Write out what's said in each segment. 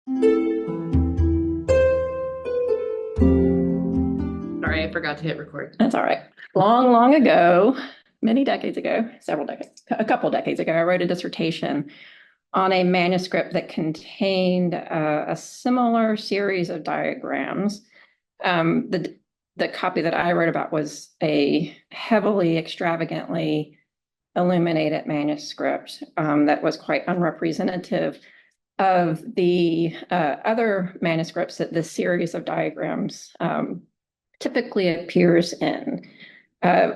Sorry, I forgot to hit record. That's all right. Long ago, many decades ago, several decades, a couple decades ago, I wrote a dissertation on a manuscript that contained a similar series of diagrams. The copy that I wrote about was a heavily, extravagantly illuminated manuscript that was quite unrepresentative of the other manuscripts that this series of diagrams typically appears in. Uh,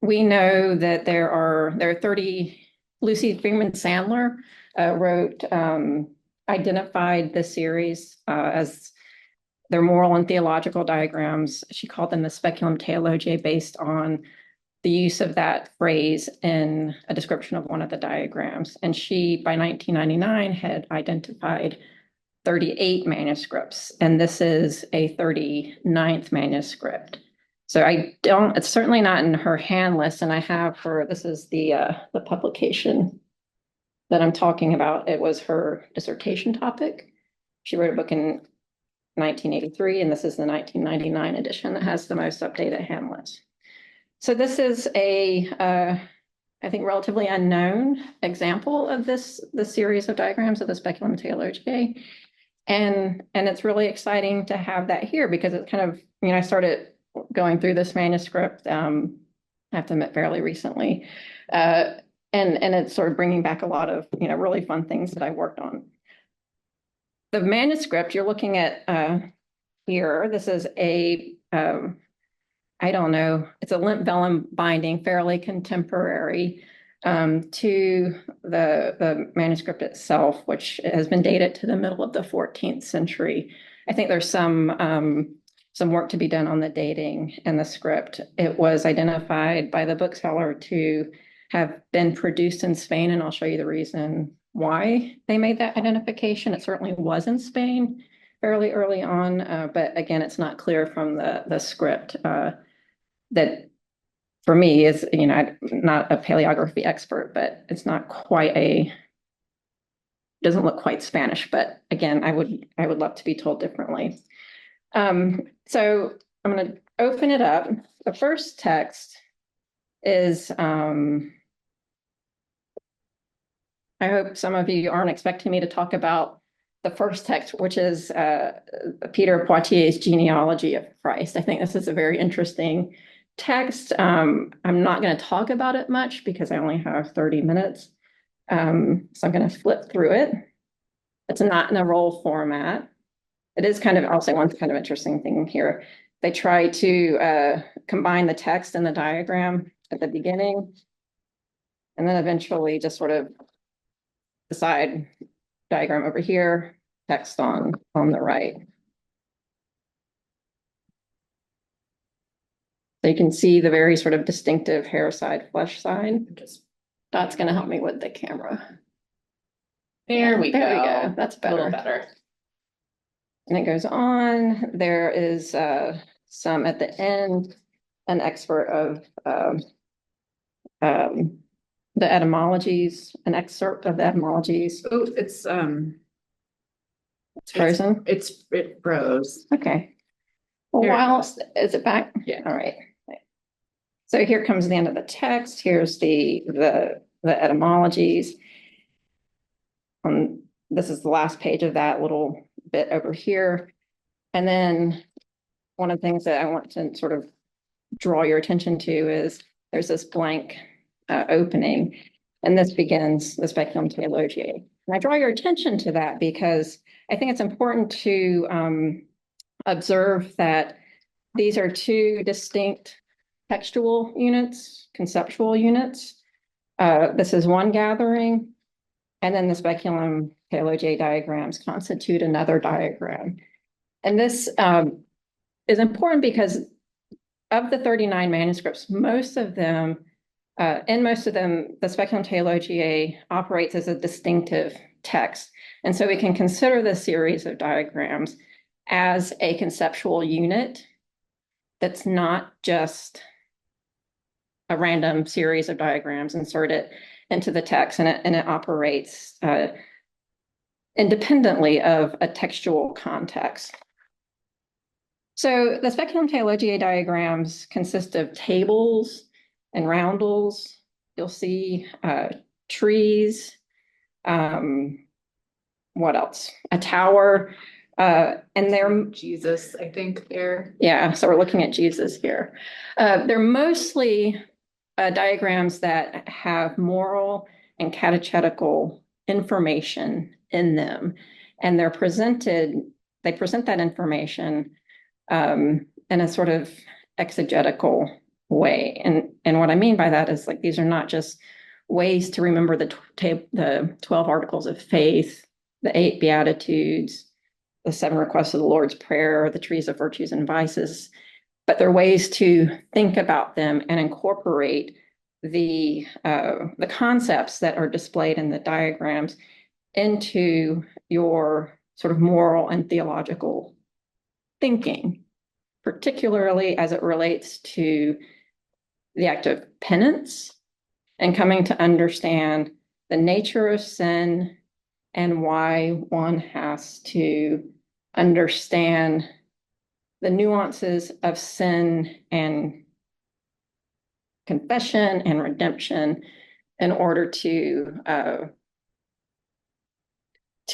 we know that there are 30. Lucy Freeman Sandler identified this series as their moral and theological diagrams. She called them the Speculum Theologiae, based on the use of that phrase in a description of one of the diagrams. And she, by 1999, had identified 38 manuscripts, and this is a 39th manuscript. So it's certainly not in her hand list, and I have her, this is the publication that I'm talking about. It was her dissertation topic. She wrote a book in 1983, and this is the 1999 edition that has the most updated hand list. So this is I think, relatively unknown example of this series of diagrams of the Speculum Theologiae. And it's really exciting to have that here, because it's kind of, I started going through this manuscript, I have to admit, fairly recently. And it's sort of bringing back a lot of, really fun things that I worked on. The manuscript you're looking at here, this is I don't know, it's a limp vellum binding, fairly contemporary to the manuscript itself, which has been dated to the middle of the 14th century. I think there's some work to be done on the dating in the script. It was identified by the bookseller to have been produced in Spain, and I'll show you the reason why they made that identification. It certainly was in Spain fairly early on, but again, it's not clear from the script. That for me is, I'm not a paleography expert, but it's not quite doesn't look quite Spanish, but again, I would love to be told differently. So I'm going to open it up. The first text is, I hope some of you aren't expecting me to talk about the first text, which is Peter Poitier's Genealogy of Christ. I think this is a very interesting text. I'm not going to talk about it much because I only have 30 minutes. So I'm going to flip through it. It's not in a roll format. It is kind of, I'll say one kind of interesting thing here. They try to combine the text and the diagram at the beginning, and then eventually just sort of decide diagram over here, text on the right. So you can see the very sort of distinctive hair side, flesh side. That's going to help me with the camera. There we go. That's better. A little better. And it goes on. There is some at the end, an expert of the etymologies, an excerpt of the etymologies. Oh, it's frozen. It froze. Okay. Well, is it back? Yeah. All right. So here comes the end of the text. Here's the etymologies. This is the last page of that little bit over here. And then one of the things that I want to sort of draw your attention to is there's this blank opening, and this begins the Speculum Theologiae. And I draw your attention to that because I think it's important to observe that these are two distinct textual units, conceptual units. This is one gathering, and then the Speculum Theologiae diagrams constitute another diagram. And this is important because of the 39 manuscripts, most of them, the Speculum Theologiae operates as a distinctive text. And so we can consider this series of diagrams as a conceptual unit that's not just a random series of diagrams inserted into the text, and it operates independently of a textual context. So the Speculum Theologiae diagrams consist of tables and roundels. You'll see trees. What else? A tower. And they're Jesus, I think there. Yeah, so we're looking at Jesus here. They're mostly diagrams that have moral and catechetical information in them, and they present that information in a sort of exegetical way. And what I mean by that is, like, these are not just ways to remember the 12 articles of faith, the 8 beatitudes, the 7 requests of the Lord's Prayer, the trees of virtues and vices, but they're ways to think about them and incorporate the concepts that are displayed in the diagrams into your sort of moral and theological thinking, particularly as it relates to the act of penance and coming to understand the nature of sin and why one has to understand the nuances of sin and confession and redemption in order to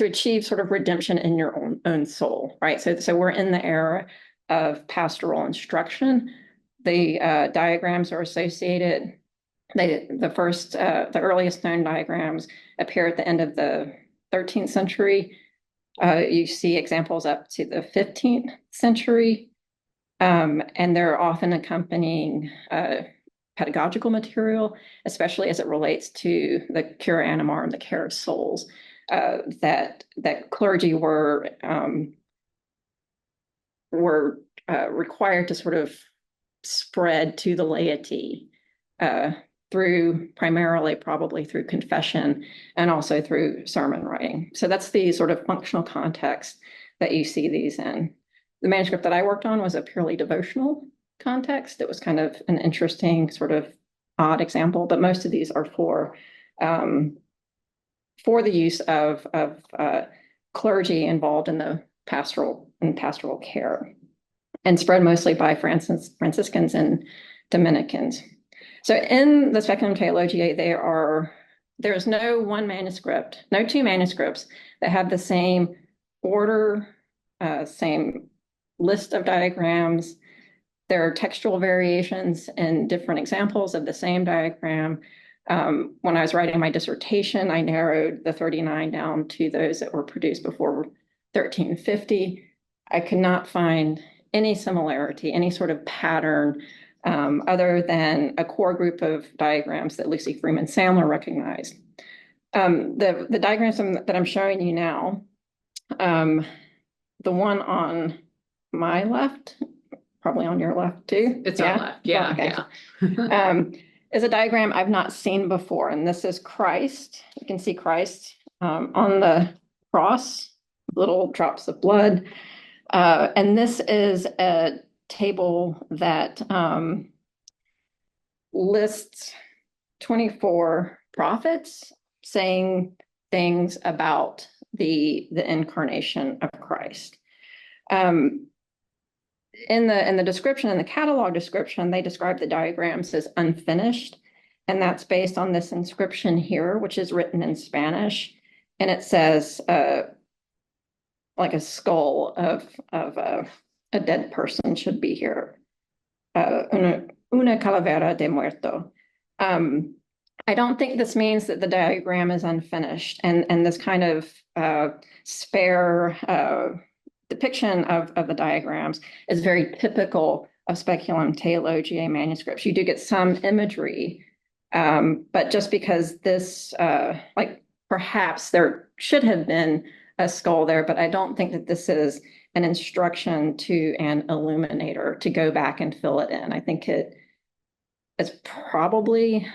achieve sort of redemption in your own soul, right? So we're in the era of pastoral instruction. The diagrams are associated. The earliest known diagrams appear at the end of the 13th century. You see examples up to the 15th century, and they're often accompanying pedagogical material, especially as it relates to the cura animarum and the care of souls, that clergy were required to sort of spread to the laity primarily probably through confession and also through sermon writing. So that's the sort of functional context that you see these in. The manuscript that I worked on was a purely devotional context. It was kind of an interesting sort of odd example, but most of these are for the use of clergy involved in the pastoral care, and spread mostly by Franciscans and Dominicans. So in the Speculum Theologiae, there's no one manuscript, no 2 manuscripts that have the same order, same list of diagrams. There are textual variations and different examples of the same diagram. When I was writing my dissertation, I narrowed the 39 down to those that were produced before 1350. I could not find any similarity, any sort of pattern, other than a core group of diagrams that Lucy Freeman Sandler recognized. The diagrams that I'm showing you now, the one on my left, probably on your left too. It's on left. Yeah. Okay. Yeah. Is a diagram I've not seen before. And this is Christ. You can see Christ on the cross, little drops of blood. And this is a table that lists 24 prophets saying things about the incarnation of Christ. In the description, in the catalog description, they describe the diagrams as unfinished, and that's based on this inscription here, which is written in Spanish, and it says like a skull of a dead person should be here. Una calavera de muerto. I don't think this means that the diagram is unfinished, and this kind of spare depiction of the diagrams is very typical of Speculum Theologiae manuscripts. You do get some imagery, but just because this, like perhaps there should have been a skull there, but I don't think that this is an instruction to an illuminator to go back and fill it in. I think it is probably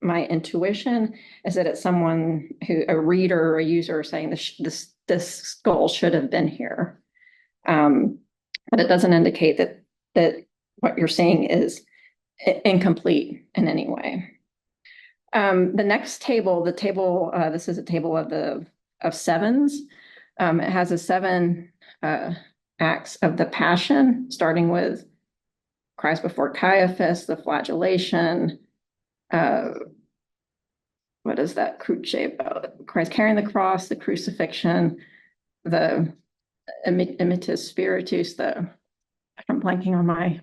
my intuition is that it's someone a reader or a user saying this skull should have been here. But it doesn't indicate that what you're seeing is incomplete in any way. The next table, this is a table of the sevens. It has a 7 acts of the Passion, starting with Christ before Caiaphas, the flagellation. What is that? Cruce, Christ carrying the cross, the crucifixion, the Imitus Spiritus, I'm blanking on my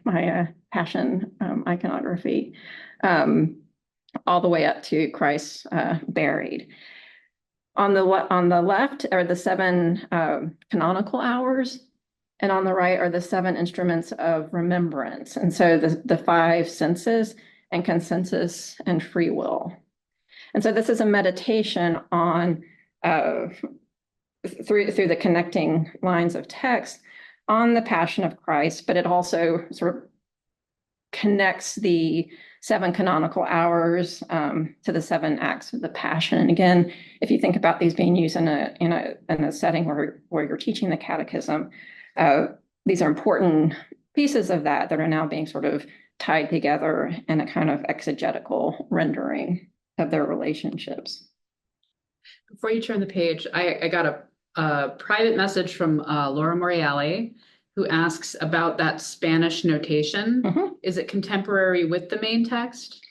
Passion iconography, all the way up to Christ buried. On the left are the 7 canonical hours, and on the right are the 7 instruments of remembrance. And so the 5 senses and consensus and free will. And so this is a meditation on through the connecting lines of text on the Passion of Christ, but it also sort of connects the 7 canonical hours to the 7 acts of the Passion. And again, if you think about these being used in a setting where you're teaching the catechism, these are important pieces of that are now being sort of tied together in a kind of exegetical rendering of their relationships. Before you turn the page, I got a private message from Laura Moriali, who asks about that Spanish notation. Mm-hmm. Is it contemporary with the main text?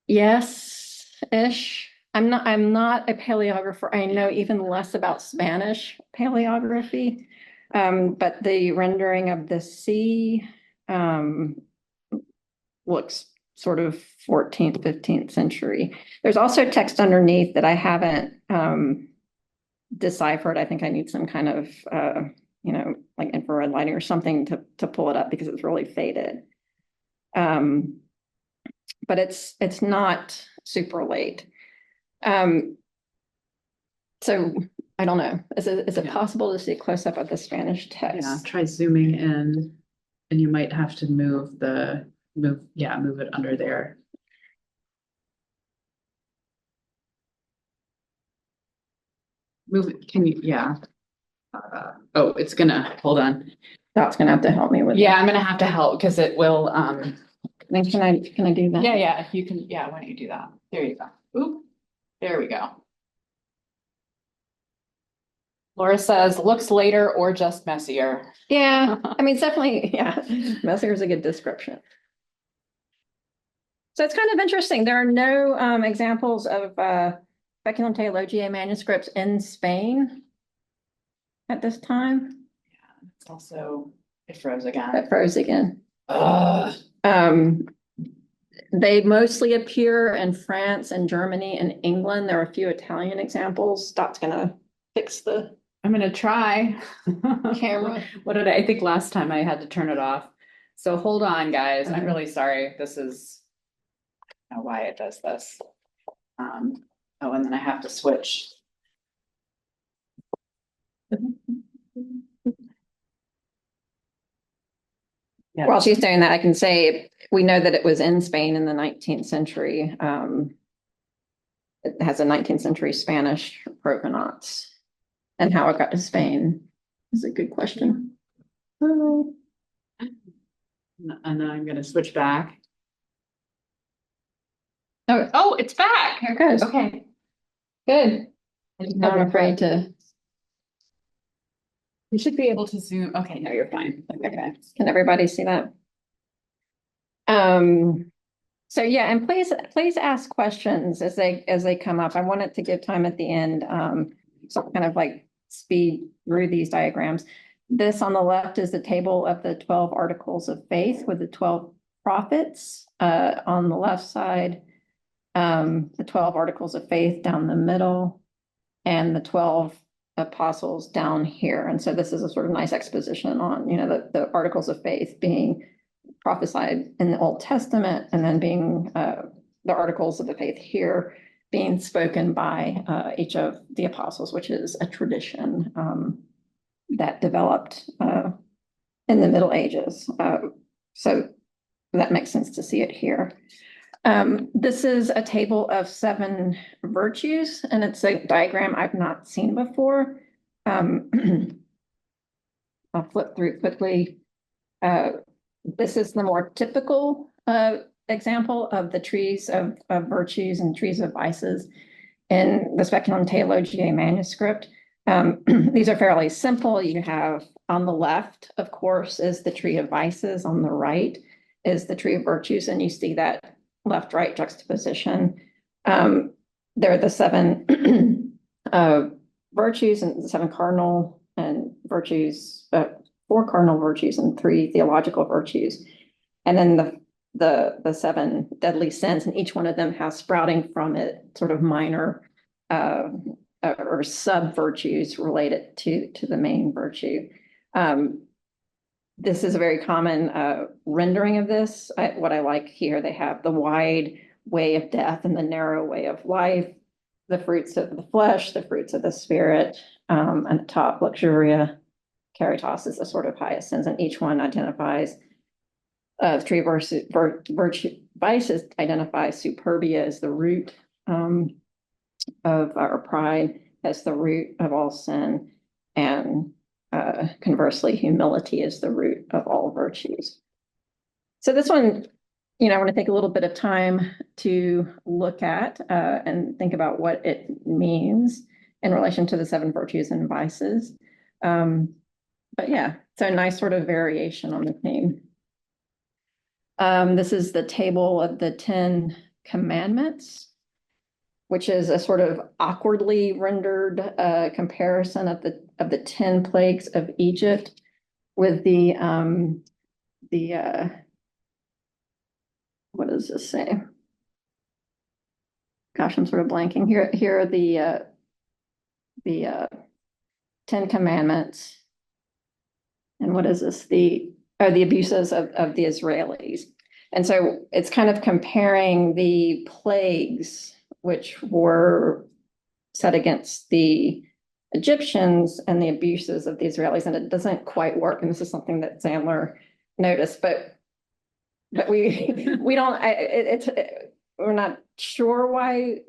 Yes-ish. I'm not a paleographer. I know even less about Spanish paleography. But the rendering of the sea looks sort of 14th, 15th century. There's also text underneath that I haven't deciphered. I think I need some kind of, like infrared lighting or something to pull it up because it's really faded. But it's not super late. So I don't know. Is it possible to see a close up of the Spanish text? Yeah, try zooming in, and you might have to move it under there. Move it, can you, yeah. Oh, it's gonna, hold on. That's gonna have to help me with Yeah, I'm gonna have to help because it will, Then can I do that? yeah, you can, yeah, why don't you do that? There you go. Oop, there we go. Laura says, looks later or just messier. Yeah, I mean, it's definitely, yeah, messier is a good description. So it's kind of interesting. There are no examples of Speculum Theologiae manuscripts in Spain at this time. Yeah, it's also, it froze again. It froze again. They mostly appear in France and Germany and England. There are a few Italian examples. Dot's gonna fix the I'm gonna try. camera. What did I think last time I had to turn it off? So hold on, guys. I'm Okay. really sorry. This is, I don't know why it does this. Oh, and then I have to switch. Yeah. While she's doing that, I can say we know that it was in Spain in the 19th century. It has a 19th century Spanish provenance, and how it got to Spain is a good question. And then I'm gonna switch back. Oh, it's back. Here it goes. Okay, good. Now I'm afraid to. You should be able to zoom. Okay, no, you're fine. Okay. Can everybody see that? So yeah, and please ask questions as they come up. I wanted to give time at the end, so kind of like speed through these diagrams. This on the left is the table of the 12 articles of faith with the 12 prophets. On the left side, the 12 articles of faith down the middle, and the 12 apostles down here. And so this is a sort of nice exposition on, the articles of faith being prophesied in the Old Testament, and then being the articles of the faith here being spoken by each of the apostles, which is a tradition that developed in the Middle Ages. So that makes sense to see it here. This is a table of 7 virtues, and it's a diagram I've not seen before. I'll flip through quickly. This is the more typical example of the trees of virtues and trees of vices. in the Speculum Theologiae manuscript. These are fairly simple. You have on the left, of course, is the tree of vices. On the right is the tree of virtues. And you see that left-right juxtaposition. There are the seven virtues and the seven cardinal and virtues, four cardinal virtues and three theological virtues. And then the seven deadly sins, and each one of them has sprouting from it sort of minor or sub virtues related to the main virtue. This is a very common rendering of this. What I like here, they have the wide way of death and the narrow way of life, the fruits of the flesh, the fruits of the spirit, and the top luxuria, caritas is the sort of highest sins, and each one identifies three virtue vices identifies superbia as the root of our pride, as the root of all sin, and conversely, humility is the root of all virtues. So this one, I want to take a little bit of time to look at and think about what it means in relation to the seven virtues and vices. But yeah, it's a nice sort of variation on the theme. This is the table of the 10 commandments, which is a sort of awkwardly rendered comparison of the 10 plagues of Egypt with the what does this say? Gosh, I'm sort of blanking here. Here are the 10 commandments. And what is this? The abuses of the Israelis. And so it's kind of comparing the plagues which were set against the Egyptians and the abuses of the Israelis, and it doesn't quite work. And this is something that Sandler noticed, but we don't. We're not sure why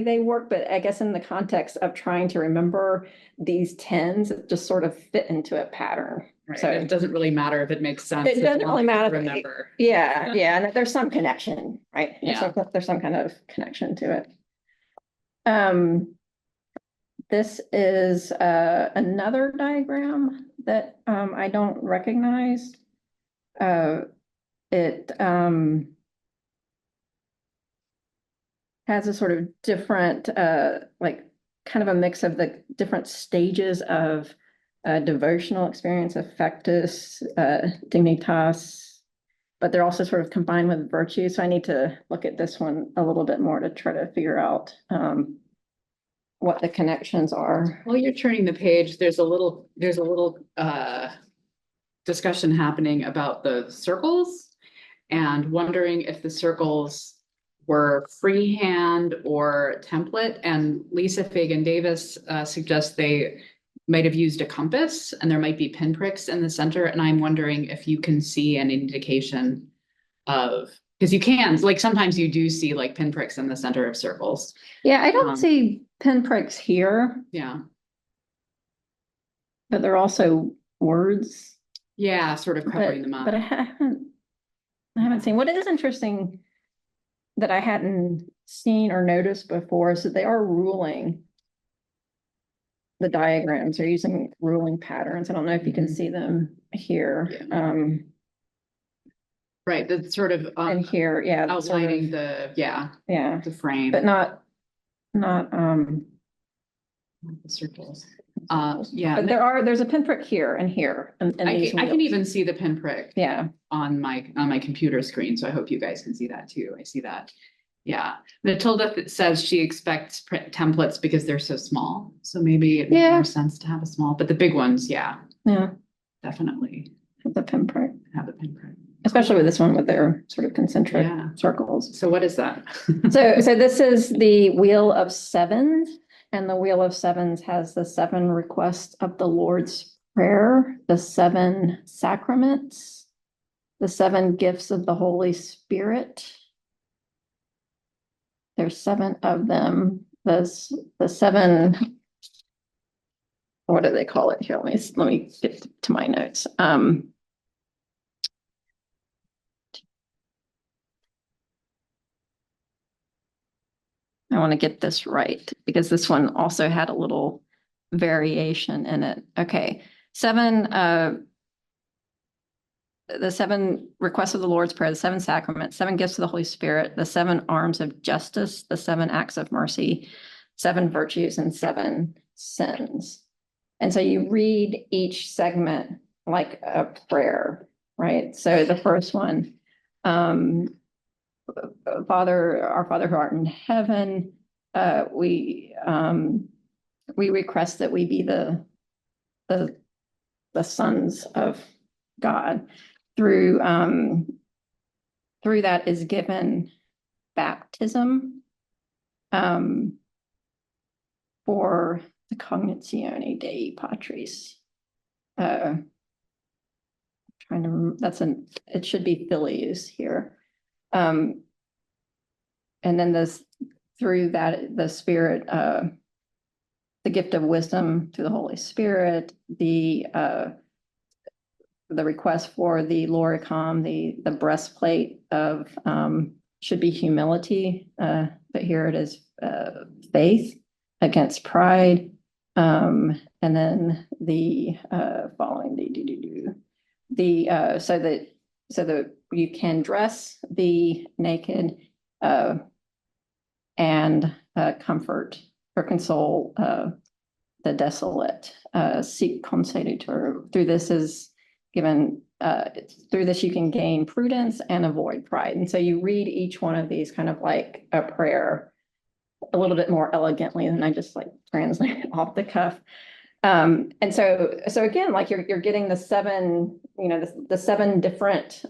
they work, but I guess in the context of trying to remember these tens, it just sort of fit into a pattern. Right. So it doesn't really matter if it makes sense. It doesn't really matter. Remember. Yeah, and there's some connection, right? Yeah. There's some kind of connection to it. This is another diagram that I don't recognize. It has a sort of different, like kind of a mix of the different stages of devotional experience, affectus, dignitas, but they're also sort of combined with virtue. So I need to look at this one a little bit more to try to figure out what the connections are. While you're turning the page, there's a little discussion happening about the circles and wondering if the circles were freehand or template. And Lisa Fagan Davis suggests they might have used a compass and there might be pinpricks in the center. And I'm wondering if you can see an indication of, because you can, like sometimes you do see like pinpricks in the center of circles. Yeah, I don't see pinpricks here. Yeah. But they're also words. Yeah, sort of covering them up. But I haven't seen. What is interesting that I hadn't seen or noticed before is that they are ruling the diagrams. They're using ruling patterns. I don't know if you can see them here. Yeah. Right, the sort of and here, yeah, outlining sort of, the frame, but not the circles. Yeah, but there's a pinprick here and here, and I can even see the pinprick. Yeah, on my computer screen, so I hope you guys can see that too. I see that. Yeah, Matilda says she expects templates because they're so small, so maybe it makes more sense to have a small, but the big ones, definitely the pinprick. Have the pinprick. Especially with this one with their sort of concentric circles. So what is that? so this is the Wheel of Sevens, and the Wheel of Sevens has the 7 requests of the Lord's Prayer, the 7 sacraments, the 7 gifts of the Holy Spirit. There's 7 of them. There's the 7. What do they call it here? Let me get to my notes. I want to get this right because this one also had a little variation in it. Okay. The 7 requests of the Lord's Prayer, the 7 sacraments, 7 gifts of the Holy Spirit, the 7 arms of justice, the 7 acts of mercy, 7 virtues, and 7 sins. And so you read each segment like a prayer, right? So the first one, Father, our Father who art in heaven, we request that we be the sons of God. Through that is given baptism for the Cognizione Dei Patris. Trying to remember, it should be filius here. And then through that, the Spirit, the gift of wisdom through the Holy Spirit, the request for the loricam, the breastplate of should be humility, but here it is faith against pride, and then the following so that you can dress the naked and comfort or console the desolate. Sic consedetur. Through this is given. Through this you can gain prudence and avoid pride. And so you read each one of these kind of like a prayer a little bit more elegantly than I just like translate it off the cuff. And so again, like you're getting the 7, the 7 different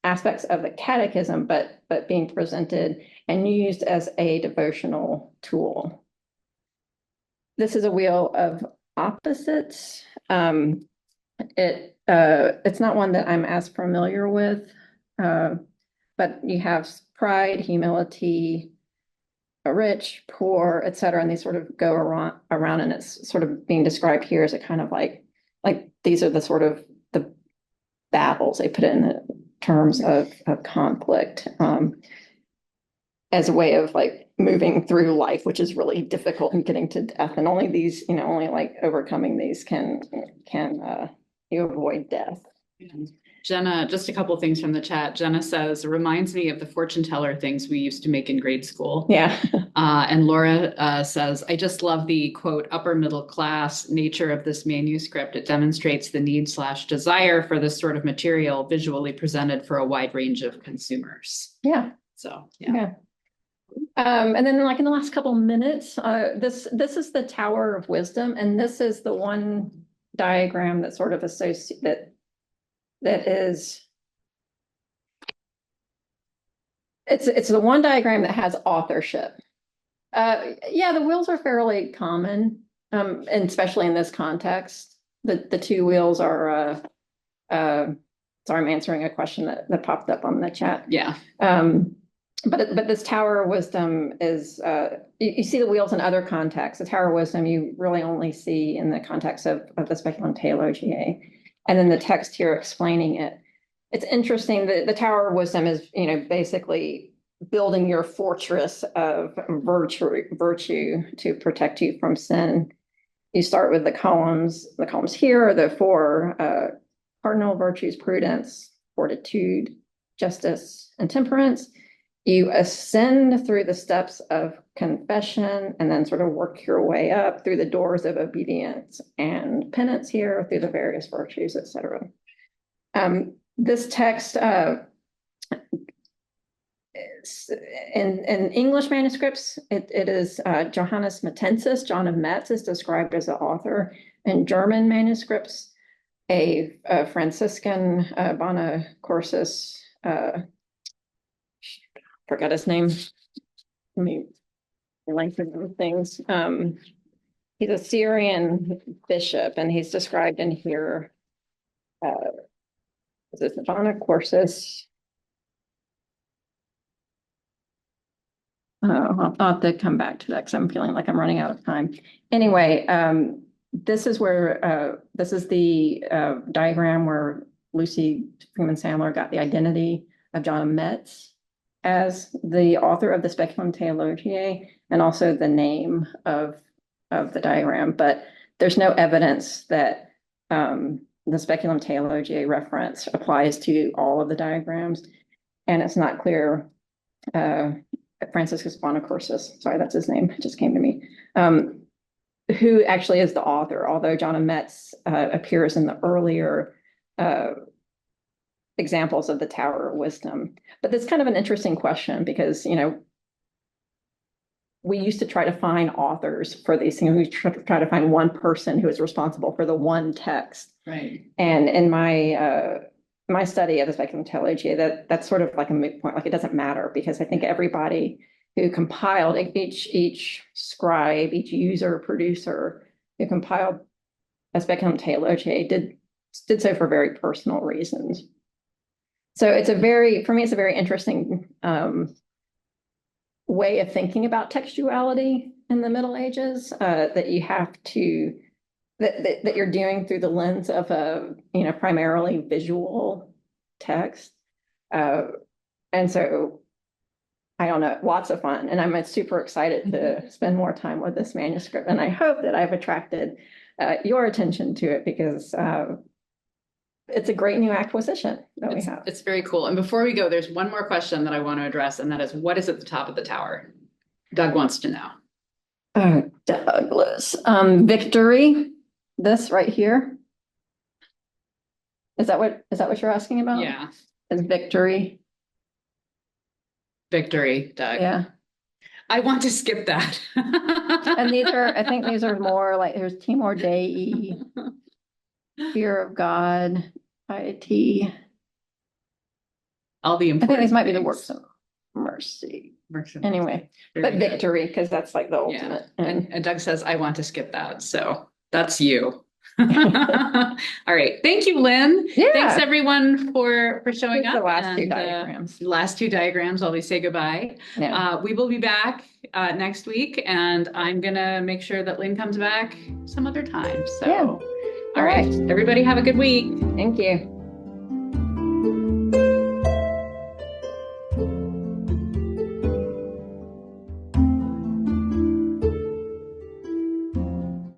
aspects of the catechism, but being presented and used as a devotional tool. This is a wheel of opposites. It's not one that I'm as familiar with, but you have pride, humility, rich, poor, etc., and these sort of go around, and it's sort of being described here as a kind of like these are the sort of the battles they put in the terms of conflict, as a way of like moving through life, which is really difficult and getting to death, and only these, only like overcoming these can you avoid death. Jenna, just a couple things from the chat. Jenna says, it reminds me of the fortune teller things we used to make in grade school. Yeah. And Laura says, I just love the quote, upper middle class nature of this manuscript. It demonstrates the need/desire for this sort of material visually presented for a wide range of consumers. Yeah. So, yeah. And then like in the last couple of minutes, this is the Tower of Wisdom. And this is the one diagram that sort of that is, it's the one diagram that has authorship. Yeah, the wheels are fairly common, and especially in this context. The 2 wheels are, sorry, I'm answering a question that popped up on the chat. Yeah. But this Tower of Wisdom is, you see the wheels in other contexts. The Tower of Wisdom you really only see in the context of the Speculum Theologiae. And then the text here explaining it. It's interesting that the Tower of Wisdom is, basically building your fortress of virtue to protect you from sin. You start with the columns. The columns here are the 4 cardinal virtues: prudence, fortitude, justice, and temperance. You ascend through the steps of confession and then sort of work your way up through the doors of obedience and penance here, through the various virtues, etc. This text in English manuscripts, it is Johannes Metzensis, John of Metz, is described as the author. In German manuscripts, a Franciscan Bonacorsis, forgot his name. Let me lengthen things. He's a Syrian bishop, and he's described in here. Is this Bonacorsis? I'll have to come back to that because I'm feeling like I'm running out of time. Anyway, this is where this is the diagram where Lucy Freeman Sandler got the identity of John of Metz. as the author of the Speculum Theologiae and also the name of the diagram, but there's no evidence that the Speculum Theologiae reference applies to all of the diagrams, and it's not clear. Franciscus Bonacorsis, sorry, that's his name, it just came to me, who actually is the author, although John of Metz appears in the earlier examples of the Tower of Wisdom. But that's kind of an interesting question because, we used to try to find authors for these things. We try to find one person who is responsible for the one text. Right. And in my study of the Speculum Theologiae, that's sort of like a moot point. Like, it doesn't matter because I think everybody who compiled, each scribe, each user, producer who compiled a Speculum Theologiae did so for very personal reasons. So for me, it's a very interesting way of thinking about textuality in the Middle Ages, that you have to, that you're doing through the lens of a, primarily visual text. And so, I don't know, lots of fun. And I'm super excited to spend more time with this manuscript. And I hope that I've attracted your attention to it because it's a great new acquisition that we have. It's very cool. And before we go, there's one more question that I want to address, and that is, what is at the top of the tower? Doug wants to know. Oh, Douglas. Victory. This right here. Is that what you're asking about? Yeah. Is victory. Victory, Doug. Yeah. I want to skip that. And I think these are more like, there's Timor Dei, fear of God, piety. All the important I think these might be the things. works of mercy. Works of Anyway, mercy. but victory, because that's like the ultimate. Yeah. And Doug says, I want to skip that. So that's you. All right. Thank you, Lynn. Yeah. Thanks everyone for showing up. The last two diagrams. Last two diagrams while we say goodbye. Yeah. We will be back next week, and I'm gonna make sure that Lynn comes back some other time. So yeah. all right. Everybody have a good week. Thank you.